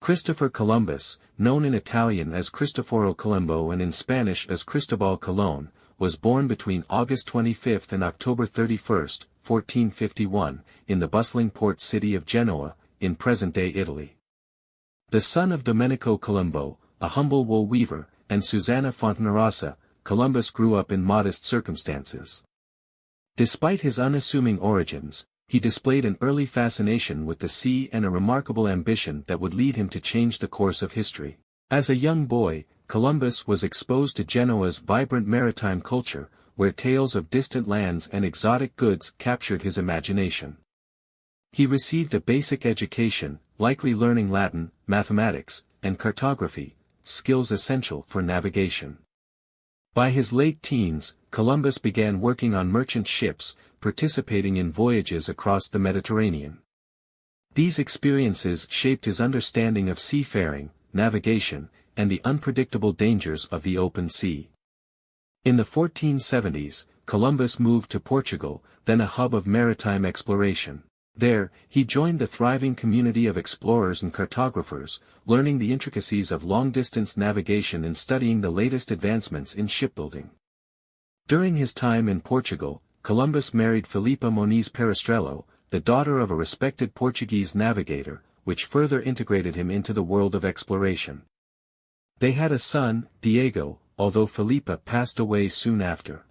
Christopher Columbus, known in Italian as Cristoforo Colombo and in Spanish as Cristobal Colón, was born between August 25 and October 31, 1451, in the bustling port city of Genoa, in present-day Italy. The son of Domenico Colombo, a humble wool weaver, and Susanna Fontanarossa, Columbus grew up in modest circumstances. Despite his unassuming origins, he displayed an early fascination with the sea and a remarkable ambition that would lead him to change the course of history. As a young boy, Columbus was exposed to Genoa's vibrant maritime culture, where tales of distant lands and exotic goods captured his imagination. He received a basic education, likely learning Latin, mathematics, and cartography, skills essential for navigation. By his late teens, Columbus began working on merchant ships, participating in voyages across the Mediterranean. These experiences shaped his understanding of seafaring, navigation, and the unpredictable dangers of the open sea. In the 1470s, Columbus moved to Portugal, then a hub of maritime exploration. There, he joined the thriving community of explorers and cartographers, learning the intricacies of long-distance navigation and studying the latest advancements in shipbuilding. During his time in Portugal, Columbus married Filipa Moniz Perestrello, the daughter of a respected Portuguese navigator, which further integrated him into the world of exploration. They had a son, Diego, although Filipa passed away soon after.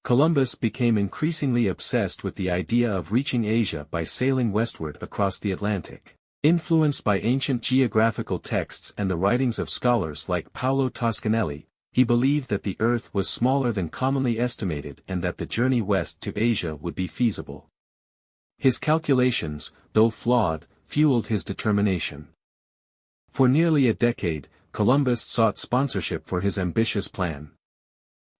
Columbus became increasingly obsessed with the idea of reaching Asia by sailing westward across the Atlantic. Influenced by ancient geographical texts and the writings of scholars like Paolo Toscanelli, he believed that the Earth was smaller than commonly estimated and that the journey west to Asia would be feasible. His calculations, though flawed, fueled his determination. For nearly a decade, Columbus sought sponsorship for his ambitious plan.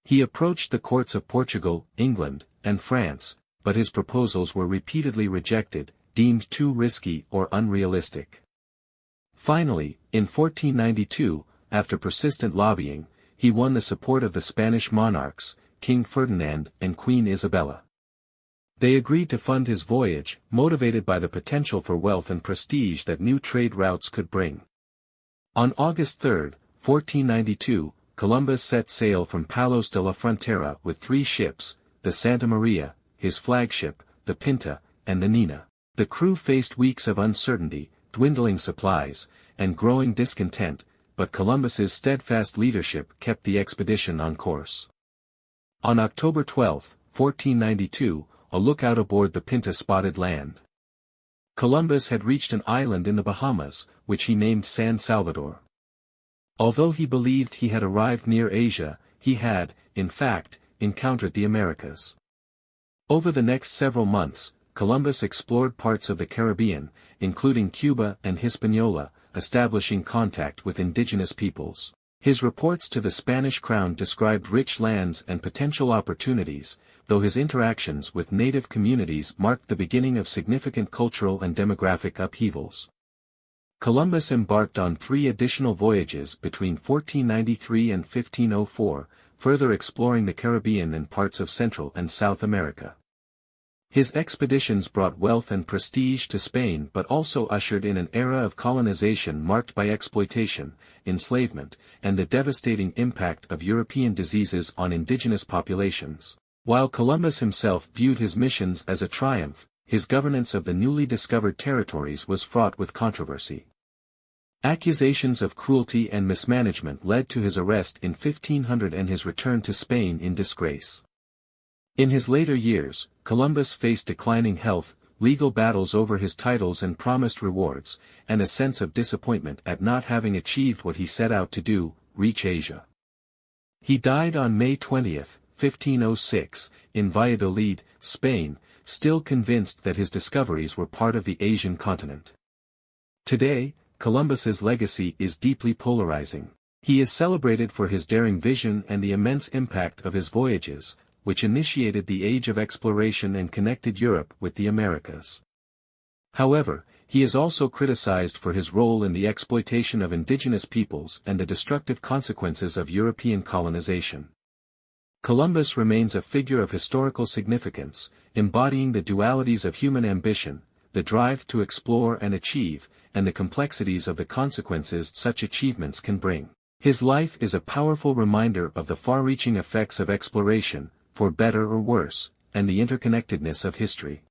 He approached the courts of Portugal, England, and France, but his proposals were repeatedly rejected, deemed too risky or unrealistic. Finally, in 1492, after persistent lobbying, he won the support of the Spanish monarchs, King Ferdinand and Queen Isabella. They agreed to fund his voyage, motivated by the potential for wealth and prestige that new trade routes could bring. On August 3, 1492, Columbus set sail from Palos de la Frontera with 3 ships, the Santa Maria, his flagship, the Pinta, and the Nina. The crew faced weeks of uncertainty, dwindling supplies, and growing discontent, but Columbus's steadfast leadership kept the expedition on course. On October 12, 1492, a lookout aboard the Pinta spotted land. Columbus had reached an island in the Bahamas, which he named San Salvador. Although he believed he had arrived near Asia, he had, in fact, encountered the Americas. Over the next several months, Columbus explored parts of the Caribbean, including Cuba and Hispaniola, establishing contact with indigenous peoples. His reports to the Spanish crown described rich lands and potential opportunities, though his interactions with native communities marked the beginning of significant cultural and demographic upheavals. Columbus embarked on 3 additional voyages between 1493 and 1504, further exploring the Caribbean and parts of Central and South America. His expeditions brought wealth and prestige to Spain but also ushered in an era of colonization marked by exploitation, enslavement, and the devastating impact of European diseases on indigenous populations. While Columbus himself viewed his missions as a triumph, his governance of the newly discovered territories was fraught with controversy. Accusations of cruelty and mismanagement led to his arrest in 1500 and his return to Spain in disgrace. In his later years, Columbus faced declining health, legal battles over his titles and promised rewards, and a sense of disappointment at not having achieved what he set out to do, reach Asia. He died on May 20, 1506, in Valladolid, Spain, still convinced that his discoveries were part of the Asian continent. Today, Columbus's legacy is deeply polarizing. He is celebrated for his daring vision and the immense impact of his voyages, which initiated the age of exploration and connected Europe with the Americas. However, he is also criticized for his role in the exploitation of indigenous peoples and the destructive consequences of European colonization. Columbus remains a figure of historical significance, embodying the dualities of human ambition, the drive to explore and achieve, and the complexities of the consequences such achievements can bring. His life is a powerful reminder of the far-reaching effects of exploration, for better or worse, and the interconnectedness of history.